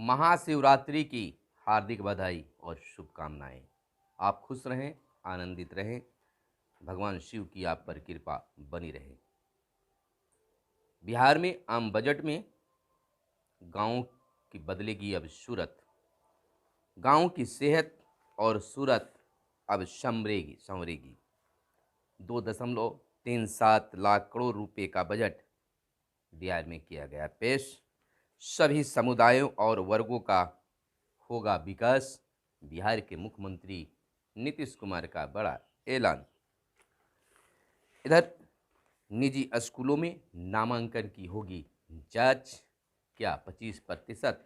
महाशिवरात्रि की हार्दिक बधाई और शुभकामनाएं। आप खुश रहें, आनंदित रहें, भगवान शिव की आप पर कृपा बनी रहे। बिहार में आम बजट में गांव की बदलेगी अब सूरत। गांव की सेहत और सूरत अब संवरेगी। 2.37 लाख करोड़ रुपए का बजट बिहार में किया गया पेश। सभी समुदायों और वर्गों का होगा विकास। बिहार के मुख्यमंत्री नीतीश कुमार का बड़ा ऐलान। इधर निजी स्कूलों में नामांकन की होगी जांच। क्या 25%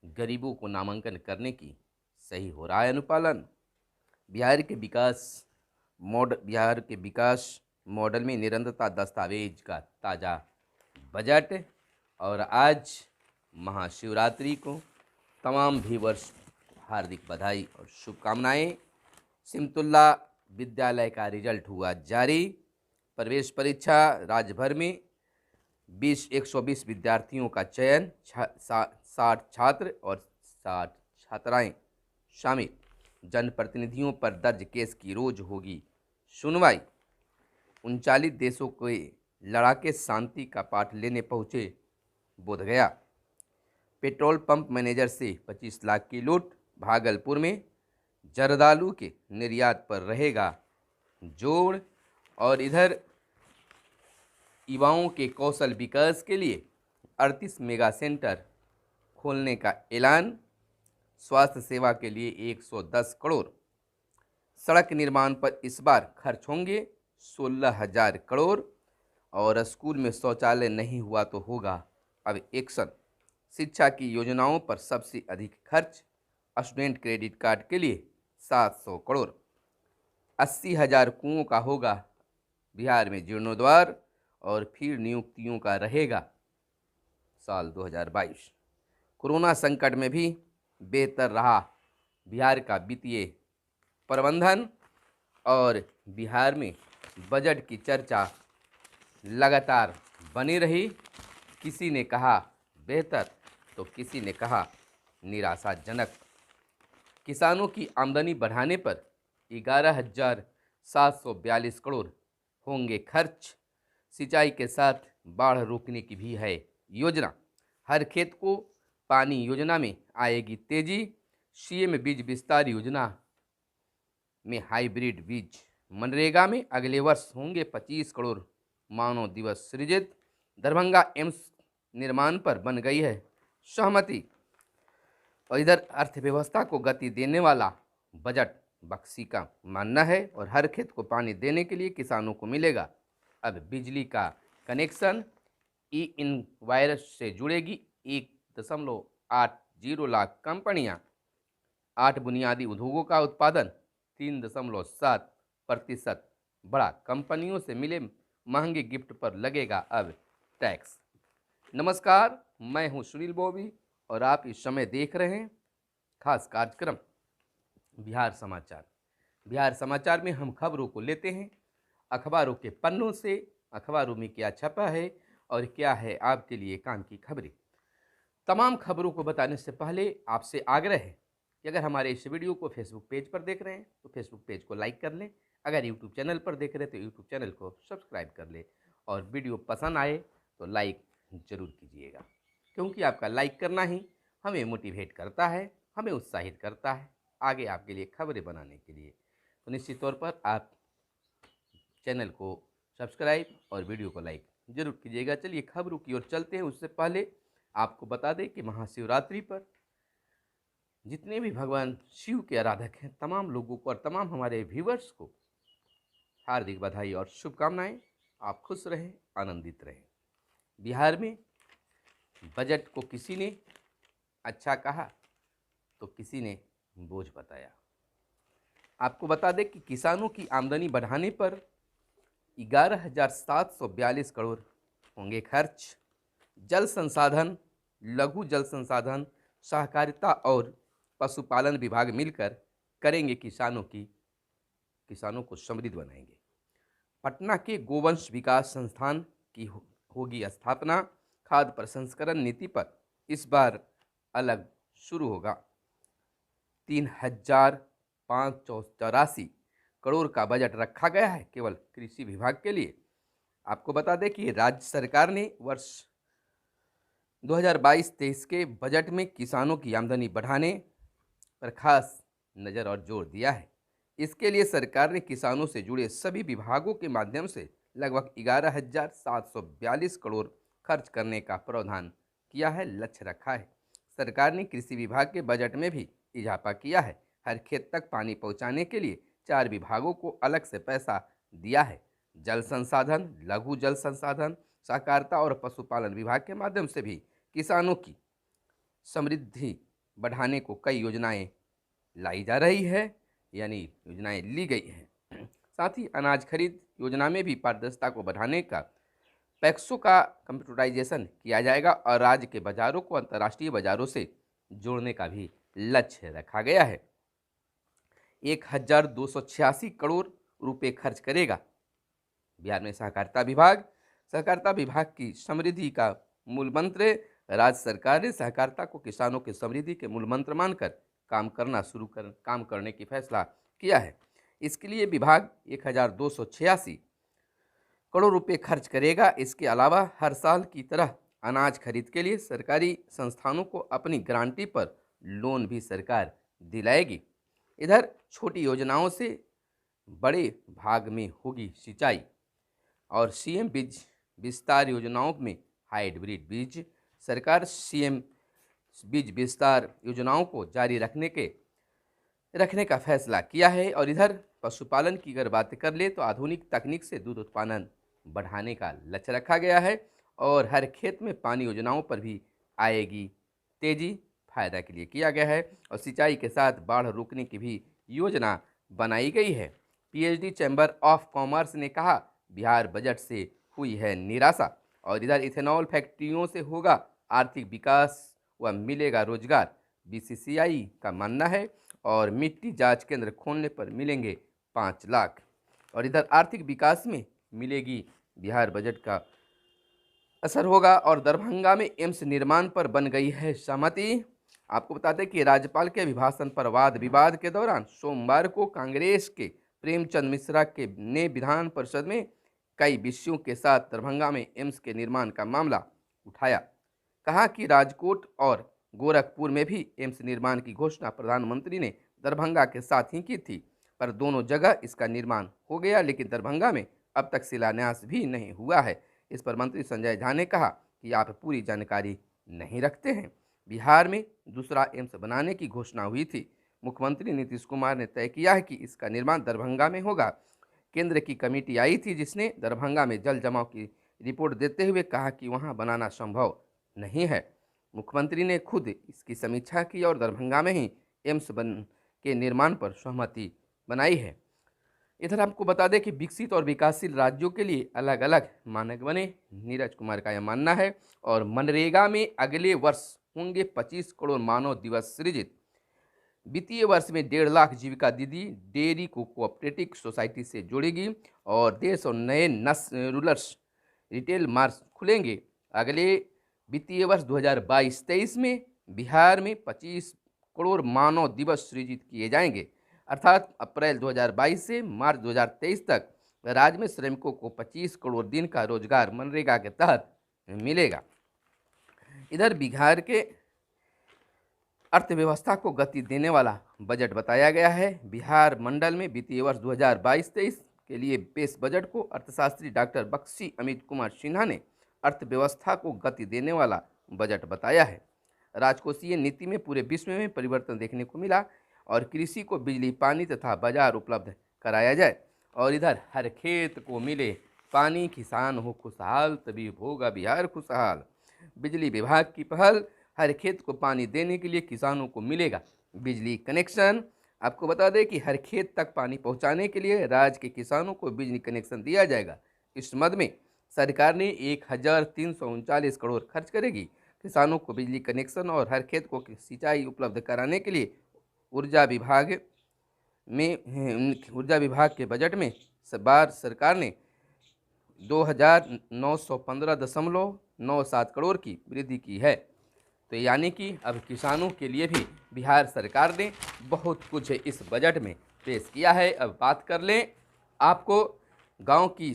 गरीबों को नामांकन करने की सही हो रहा है अनुपालन? बिहार के विकास मॉडल में निरंतरता दस्तावेज का ताज़ा बजट। और आज महाशिवरात्रि को तमाम व्यूअर्स हार्दिक बधाई और शुभकामनाएं। सिमतुल्ला विद्यालय का रिजल्ट हुआ जारी। प्रवेश परीक्षा राज्य भर में 120 विद्यार्थियों का चयन। 60 छात्र और 60 छात्राएं शामिल। जनप्रतिनिधियों पर दर्ज केस की रोज होगी सुनवाई। 39 देशों के लड़ाके शांति का पाठ लेने पहुंचे बोधगया। पेट्रोल पंप मैनेजर से 25 लाख की लूट। भागलपुर में जर्दालू के निर्यात पर रहेगा जोर। और इधर युवाओं के कौशल विकास के लिए 38 मेगा सेंटर खोलने का ऐलान। स्वास्थ्य सेवा के लिए 110 करोड़। सड़क निर्माण पर इस बार खर्च होंगे 16,000 करोड़। और स्कूल में शौचालय नहीं हुआ तो होगा अब एक्शन। शिक्षा की योजनाओं पर सबसे अधिक खर्च। स्टूडेंट क्रेडिट कार्ड के लिए 700 करोड़। 80,000 कुओं का होगा बिहार में जीर्णोद्वार। और फिर नियुक्तियों का रहेगा साल 2022। कोरोना संकट में भी बेहतर रहा बिहार का वित्तीय प्रबंधन। और बिहार में बजट की चर्चा लगातार बनी रही। किसी ने कहा बेहतर तो किसी ने कहा निराशाजनक। किसानों की आमदनी बढ़ाने पर 11,742 करोड़ होंगे खर्च। सिंचाई के साथ बाढ़ रोकने की भी है योजना। हर खेत को पानी योजना में आएगी तेजी। सीएम बीज विस्तार योजना में हाइब्रिड बीज। मनरेगा में अगले वर्ष होंगे 25 करोड़ मानव दिवस सृजित। दरभंगा एम्स निर्माण पर बन गई है सहमति। और इधर अर्थव्यवस्था को गति देने वाला बजट बख्शी का मानना है। और हर खेत को पानी देने के लिए किसानों को मिलेगा अब बिजली का कनेक्शन। ई इनवायरस से जुड़ेगी 1.80 लाख कंपनियां। 8 बुनियादी उद्योगों का उत्पादन 3.7% बढ़ा। कंपनियों से मिले महंगे गिफ्ट पर लगेगा अब टैक्स। नमस्कार, मैं हूं सुनील बॉबी और आप इस समय देख रहे हैं खास कार्यक्रम बिहार समाचार। बिहार समाचार में हम खबरों को लेते हैं अखबारों के पन्नों से। अखबारों में क्या छपा है और क्या है आपके लिए काम की खबरें। तमाम खबरों को बताने से पहले आपसे आग्रह है कि अगर हमारे इस वीडियो को फेसबुक पेज पर देख रहे हैं तो फेसबुक पेज को लाइक कर लें। अगर यूट्यूब चैनल पर देख रहे हैं तो यूट्यूब चैनल को सब्सक्राइब कर लें। और वीडियो पसंद आए तो लाइक ज़रूर कीजिएगा, क्योंकि आपका लाइक करना ही हमें मोटिवेट करता है, हमें उत्साहित करता है आगे आपके लिए खबरें बनाने के लिए। तो निश्चित तौर पर आप चैनल को सब्सक्राइब और वीडियो को लाइक जरूर कीजिएगा। चलिए खबरों की ओर चलते हैं। उससे पहले आपको बता दें कि महाशिवरात्रि पर जितने भी भगवान शिव के आराधक हैं तमाम लोगों को और तमाम हमारे व्यूवर्स को हार्दिक बधाई और शुभकामनाएं। आप खुश रहें, आनंदित रहें। बिहार में बजट को किसी ने अच्छा कहा तो किसी ने बोझ बताया। आपको बता दें कि किसानों की आमदनी बढ़ाने पर 11,742 करोड़ होंगे खर्च। जल संसाधन, लघु जल संसाधन, सहकारिता और पशुपालन विभाग मिलकर करेंगे किसानों को समृद्ध बनाएंगे। पटना के गोवंश विकास संस्थान की होगी स्थापना। खाद्य प्रसंस्करण नीति पर इस बार अलग शुरू होगा। 3,584 करोड़ का बजट रखा गया है केवल कृषि विभाग के लिए। आपको बता दें कि राज्य सरकार ने वर्ष 2022-23 के बजट में किसानों की आमदनी बढ़ाने पर खास नज़र और जोर दिया है। इसके लिए सरकार ने किसानों से जुड़े सभी विभागों के माध्यम से लगभग 11,742 करोड़ खर्च करने का प्रावधान किया है, लक्ष्य रखा है। सरकार ने कृषि विभाग के बजट में भी इजाफा किया है। हर खेत तक पानी पहुंचाने के लिए 4 विभागों को अलग से पैसा दिया है। जल संसाधन, लघु जल संसाधन, सहकारिता और पशुपालन विभाग के माध्यम से भी किसानों की समृद्धि बढ़ाने को कई योजनाएं लाई जा रही है, यानी योजनाएं ली गई हैं। साथ ही अनाज खरीद योजना में भी पारदर्शिता को बढ़ाने का पैक्सों का कंप्यूटराइजेशन किया जाएगा और राज्य के बाजारों को अंतर्राष्ट्रीय बाजारों से जोड़ने का भी लक्ष्य रखा गया है। 1,286 करोड़ रुपए खर्च करेगा बिहार में सहकारिता विभाग। सहकारिता विभाग की समृद्धि का मूल मंत्र, राज्य सरकार ने सहकारिता को किसानों की समृद्धि के मूल मंत्र मानकर काम करने की फैसला किया है। इसके लिए विभाग 1,286 करोड़ रुपए खर्च करेगा। इसके अलावा हर साल की तरह अनाज खरीद के लिए सरकारी संस्थानों को अपनी गारंटी पर लोन भी सरकार दिलाएगी। इधर छोटी योजनाओं से बड़े भाग में होगी सिंचाई और सीएम बीज विस्तार योजनाओं में हाइब्रिड बीज। सरकार सीएम बीज विस्तार योजनाओं को जारी रखने का फैसला किया है। और इधर पशुपालन की अगर बात कर ले तो आधुनिक तकनीक से दूध उत्पादन बढ़ाने का लक्ष्य रखा गया है और हर खेत में पानी योजनाओं पर भी आएगी तेजी, फायदा के लिए किया गया है। और सिंचाई के साथ बाढ़ रोकने की भी योजना बनाई गई है। पीएचडी चैम्बर ऑफ कॉमर्स ने कहा बिहार बजट से हुई है निराशा। और इधर इथेनॉल फैक्ट्रियों से होगा आर्थिक विकास व मिलेगा रोजगार, बीसीसीआई का मानना है। और मिट्टी जांच केंद्र खोलने पर मिलेंगे 5 लाख। और इधर आर्थिक विकास में मिलेगी बिहार बजट का असर होगा। और दरभंगा में एम्स निर्माण पर बन गई है सहमति। आपको बता दें कि राज्यपाल के अभिभाषण पर वाद विवाद के दौरान सोमवार को कांग्रेस के प्रेमचंद मिश्रा ने विधान परिषद में कई विषयों के साथ दरभंगा में एम्स के निर्माण का मामला उठाया। कहा कि राजकोट और गोरखपुर में भी एम्स निर्माण की घोषणा प्रधानमंत्री ने दरभंगा के साथ ही की थी, पर दोनों जगह इसका निर्माण हो गया, लेकिन दरभंगा में अब तक शिलान्यास भी नहीं हुआ है। इस पर मंत्री संजय झा ने कहा कि आप पूरी जानकारी नहीं रखते हैं। बिहार में दूसरा एम्स बनाने की घोषणा हुई थी। मुख्यमंत्री नीतीश कुमार ने तय किया है कि इसका निर्माण दरभंगा में होगा। केंद्र की कमेटी आई थी जिसने दरभंगा में जल जमाव की रिपोर्ट देते हुए कहा कि वहां बनाना संभव नहीं है। मुख्यमंत्री ने खुद इसकी समीक्षा की और दरभंगा में ही एम्स के निर्माण पर सहमति बनाई है। इधर आपको बता दें कि विकसित और विकासशील राज्यों के लिए अलग अलग मानक बने, नीरज कुमार का यह मानना है। और मनरेगा में अगले वर्ष होंगे 25 करोड़ मानव दिवस सृजित। वित्तीय वर्ष में 1.5 लाख जीविका दीदी डेयरी को कोऑपरेटिव सोसाइटी से जोड़ेगी और देश और नए रूरल्स रिटेल मार्ट खुलेंगे। अगले वित्तीय वर्ष 2022-23 में बिहार में 25 करोड़ मानव दिवस सृजित किए जाएंगे, अर्थात अप्रैल 2022 से मार्च 2023 तक राज्य में श्रमिकों को 25 करोड़ दिन का रोजगार मनरेगा के तहत मिलेगा। इधर बिहार के अर्थव्यवस्था को गति देने वाला बजट बताया गया है। बिहार मंडल में वित्तीय वर्ष 2022-23 के लिए पेश बजट को अर्थशास्त्री डॉक्टर बख्शी अमित कुमार सिन्हा ने अर्थव्यवस्था को गति देने वाला बजट बताया है। राजकोषीय नीति में पूरे विश्व में परिवर्तन देखने को मिला और कृषि को बिजली, पानी तथा बाजार उपलब्ध कराया जाए। और इधर हर खेत को मिले पानी, किसान हो खुशहाल तभी होगा बिहार खुशहाल। बिजली विभाग की पहल, हर खेत को पानी देने के लिए किसानों को मिलेगा बिजली कनेक्शन। आपको बता दें कि हर खेत तक पानी पहुंचाने के लिए राज्य के किसानों को बिजली कनेक्शन दिया जाएगा। इस मद में सरकार ने 1,339 करोड़ खर्च करेगी। किसानों को बिजली कनेक्शन और हर खेत को सिंचाई उपलब्ध कराने के लिए ऊर्जा विभाग के बजट में बार सरकार ने 2,915.97 करोड़ की वृद्धि की है। तो यानी कि अब किसानों के लिए भी बिहार सरकार ने बहुत कुछ इस बजट में पेश किया है। अब बात कर लें, आपको गांव की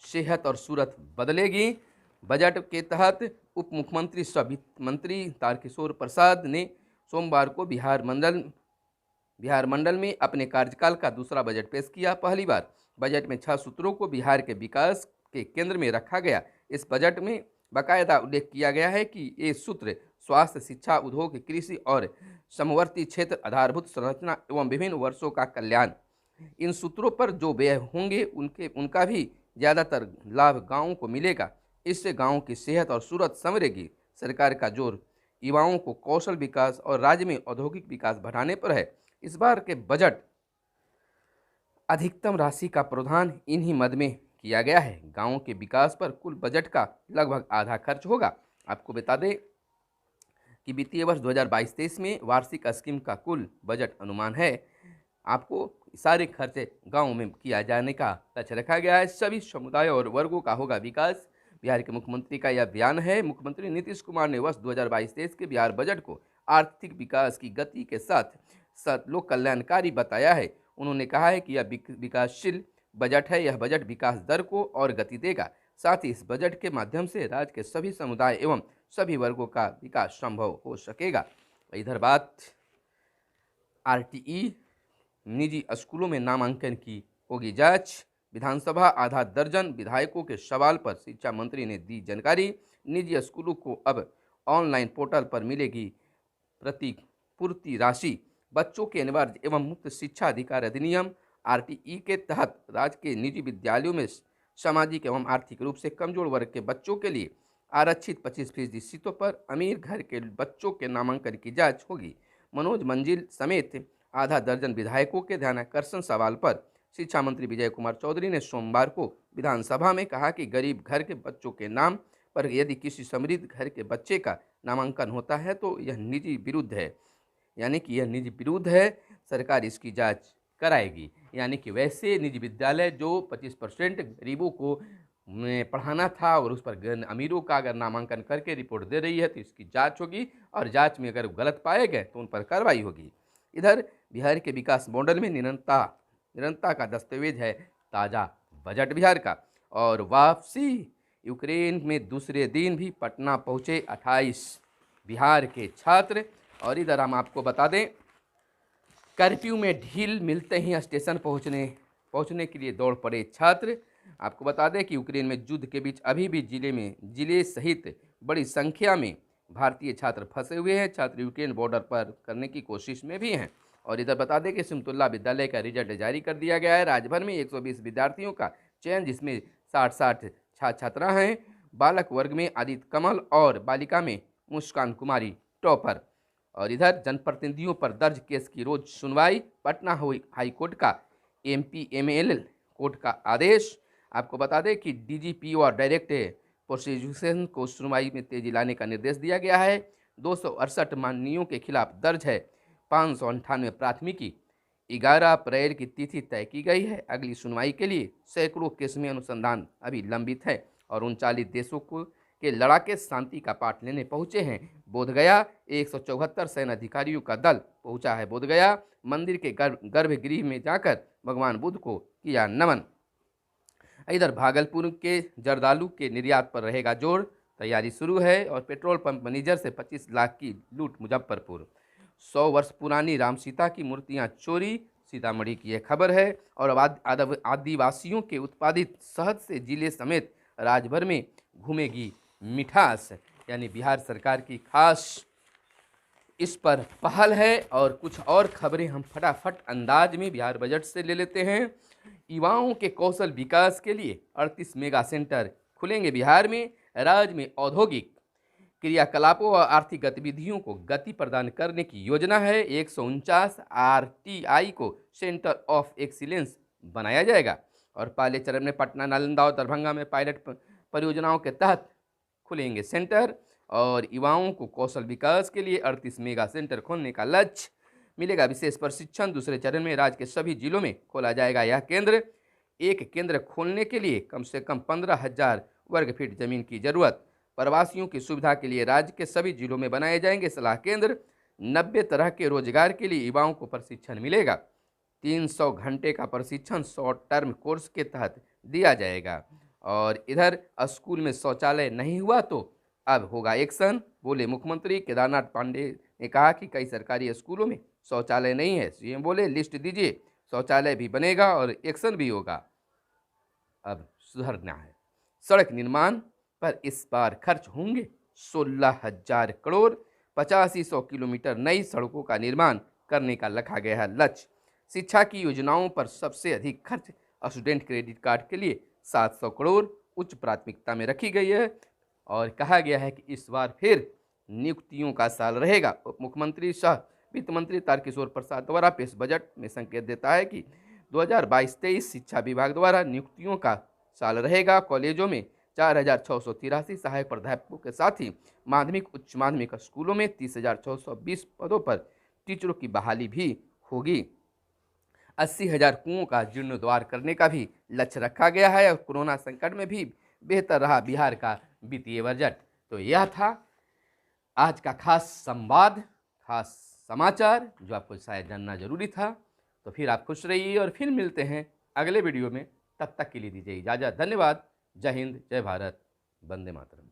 सेहत और सूरत बदलेगी। बजट के तहत उप मुख्यमंत्री सह वित्त मंत्री तारकिशोर प्रसाद ने सोमवार को बिहार मंडल में अपने कार्यकाल का दूसरा बजट पेश किया। पहली बार बजट में 6 सूत्रों को बिहार के विकास के केंद्र में रखा गया। इस बजट में बाकायदा उल्लेख किया गया है कि ये सूत्र स्वास्थ्य, शिक्षा, उद्योग, कृषि और समवर्ती क्षेत्र, आधारभूत संरचना एवं विभिन्न वर्षों का कल्याण। इन सूत्रों पर जो व्यय होंगे उनका भी ज़्यादातर लाभ गाँवों को मिलेगा। इससे गाँव की सेहत और सूरत संवरेगी। सरकार का जोर युवाओं को कौशल विकास और राज्य में औद्योगिक विकास बढ़ाने पर है। इस बार के बजट अधिकतम राशि का प्रावधान इन्हीं मद में किया गया है। गाँवों के विकास पर कुल बजट का लगभग आधा खर्च होगा। आपको बता दें कि वित्तीय वर्ष 2022-23 में वार्षिक स्कीम का कुल बजट अनुमान है। आपको सारे खर्चे गाँव में किया जाने का लक्ष्य रखा गया है। सभी समुदायों और वर्गों का होगा विकास। बिहार के मुख्यमंत्री का यह बयान है। मुख्यमंत्री नीतीश कुमार ने वर्ष 2022-23 के बिहार बजट को आर्थिक विकास की गति के साथ लोक कल्याणकारी बताया है। उन्होंने कहा है कि यह विकासशील बजट है। यह बजट विकास दर को और गति देगा। साथ ही इस बजट के माध्यम से राज्य के सभी समुदाय एवं सभी वर्गों का विकास संभव हो सकेगा। इधर बात आरटीई निजी स्कूलों में नामांकन की होगी जांच। विधानसभा आधा दर्जन विधायकों के सवाल पर शिक्षा मंत्री ने दी जानकारी। निजी स्कूलों को अब ऑनलाइन पोर्टल पर मिलेगी प्रतिपूर्ति राशि। बच्चों के अनिवार्य एवं मुफ्त शिक्षा अधिकार अधिनियम आरटीई के तहत राज्य के निजी विद्यालयों में सामाजिक एवं आर्थिक रूप से कमजोर वर्ग के बच्चों के लिए आरक्षित 25% सीटों पर अमीर घर के बच्चों के नामांकन की जांच होगी। मनोज मंजिल समेत आधा दर्जन विधायकों के ध्यानाकर्षण सवाल पर शिक्षा मंत्री विजय कुमार चौधरी ने सोमवार को विधानसभा में कहा कि गरीब घर के बच्चों के नाम पर यदि किसी समृद्ध घर के बच्चे का नामांकन होता है तो यह निजी विरुद्ध है। यानी कि यह निजी विरुद्ध है। सरकार इसकी जांच कराएगी। यानी कि वैसे निजी विद्यालय जो 25% गरीबों को पढ़ाना था और उस पर अमीरों का अगर नामांकन करके रिपोर्ट दे रही है तो इसकी जांच होगी और जांच में अगर गलत पाए गए तो उन पर कार्रवाई होगी। इधर बिहार के विकास मॉडल में निरंतरता का दस्तावेज है ताज़ा बजट बिहार का। और वापसी यूक्रेन में दूसरे दिन भी पटना पहुँचे 28 बिहार के छात्र। और इधर हम आपको बता दें, कर्फ्यू में ढील मिलते ही स्टेशन पहुंचने के लिए दौड़ पड़े छात्र। आपको बता दें कि यूक्रेन में युद्ध के बीच अभी भी जिले सहित बड़ी संख्या में भारतीय छात्र फंसे हुए हैं। छात्र यूक्रेन बॉर्डर पर करने की कोशिश में भी हैं। और इधर बता दें कि सिमतुल्ला विद्यालय का रिजल्ट जारी कर दिया गया है। राज्य भर में 120 विद्यार्थियों का चयन, जिसमें 60 छात्रा हैं। बालक वर्ग में आदित्य कमल और बालिका में मुस्कान कुमारी टॉपर। और इधर जनप्रतिनिधियों पर दर्ज केस की रोज सुनवाई। पटना हाई कोर्ट का MPML कोर्ट का आदेश। आपको बता दें कि DGP और डायरेक्ट प्रोसिक्यूशन को सुनवाई में तेजी लाने का निर्देश दिया गया है। 268 माननीयों के खिलाफ दर्ज है 598 प्राथमिकी। 11 अप्रैल की तिथि तय की गई है। अगली सुनवाई के लिए सैकड़ों केस में अनुसंधान अभी लंबित है। और 39 देशों के लड़ाके शांति का पाठ लेने पहुंचे हैं बोधगया। 174 सैन्य अधिकारियों का दल पहुंचा है बोधगया। मंदिर के गर्भगृह में जाकर भगवान बुद्ध को किया नमन। इधर भागलपुर के जर्दालू के निर्यात पर रहेगा जोर, तैयारी शुरू है। और पेट्रोल पंप मैनेजर से 25 लाख की लूट मुजफ्फरपुर। 100 वर्ष पुरानी राम सीता की मूर्तियां चोरी, सीतामढ़ी की यह खबर है। और आदिवासियों के उत्पादित शहद से जिले समेत राज्य भर में घूमेगी मिठास। यानी बिहार सरकार की खास इस पर पहल है। और कुछ और खबरें हम फटाफट अंदाज में बिहार बजट से ले लेते हैं। युवाओं के कौशल विकास के लिए 38 मेगा सेंटर खुलेंगे बिहार में। राज्य में औद्योगिक क्रियाकलापों और आर्थिक गतिविधियों को गति प्रदान करने की योजना है। 149 RTI को सेंटर ऑफ एक्सीलेंस बनाया जाएगा। और पहले चरण में पटना, नालंदा और दरभंगा में पायलट परियोजनाओं के तहत खुलेंगे सेंटर। और युवाओं को कौशल विकास के लिए 38 मेगा सेंटर खोलने का लक्ष्य। मिलेगा विशेष प्रशिक्षण। दूसरे चरण में राज्य के सभी जिलों में खोला जाएगा यह केंद्र। एक केंद्र खोलने के लिए कम से कम 15,000 वर्ग फीट जमीन की जरूरत। प्रवासियों की सुविधा के लिए राज्य के सभी जिलों में बनाए जाएंगे सलाह केंद्र। 90 तरह के रोजगार के लिए युवाओं को प्रशिक्षण मिलेगा। 300 घंटे का प्रशिक्षण शॉर्ट टर्म कोर्स के तहत दिया जाएगा। और इधर स्कूल में शौचालय नहीं हुआ तो अब होगा एक्शन, बोले मुख्यमंत्री। केदारनाथ पांडे ने कहा कि कई सरकारी स्कूलों में शौचालय नहीं है। सीएम बोले लिस्ट दीजिए, शौचालय भी बनेगा और एक्शन भी होगा। अब सुधरना है। सड़क निर्माण पर इस बार खर्च होंगे 16,000 करोड़। 8500 किलोमीटर नई सड़कों का निर्माण करने का रखा गया है लक्ष्य। शिक्षा की योजनाओं पर सबसे अधिक खर्च स्टूडेंट क्रेडिट कार्ड के लिए 700 करोड़ उच्च प्राथमिकता में रखी गई है। और कहा गया है कि इस बार फिर नियुक्तियों का साल रहेगा। उप मुख्यमंत्री सह वित्त मंत्री तारकिशोर प्रसाद द्वारा पेश बजट में संकेत देता है कि 2022-23 शिक्षा विभाग द्वारा नियुक्तियों का साल रहेगा। कॉलेजों में 4,683 सहायक प्राध्यापकों के साथ ही माध्यमिक उच्च माध्यमिक स्कूलों में 30,620 पदों पर टीचरों की बहाली भी होगी। 80,000 कुओं का जीर्णोद्धार करने का भी लक्ष्य रखा गया है। और कोरोना संकट में भी बेहतर रहा बिहार का वित्तीय बजट। तो यह था आज का खास संवाद, खास समाचार जो आपको शायद जानना जरूरी था। तो फिर आप खुश रहिए और फिर मिलते हैं अगले वीडियो में। तब तक के लिए दीजिए इजाज़त। धन्यवाद। जय हिंद, जय भारत, वंदे मातरम।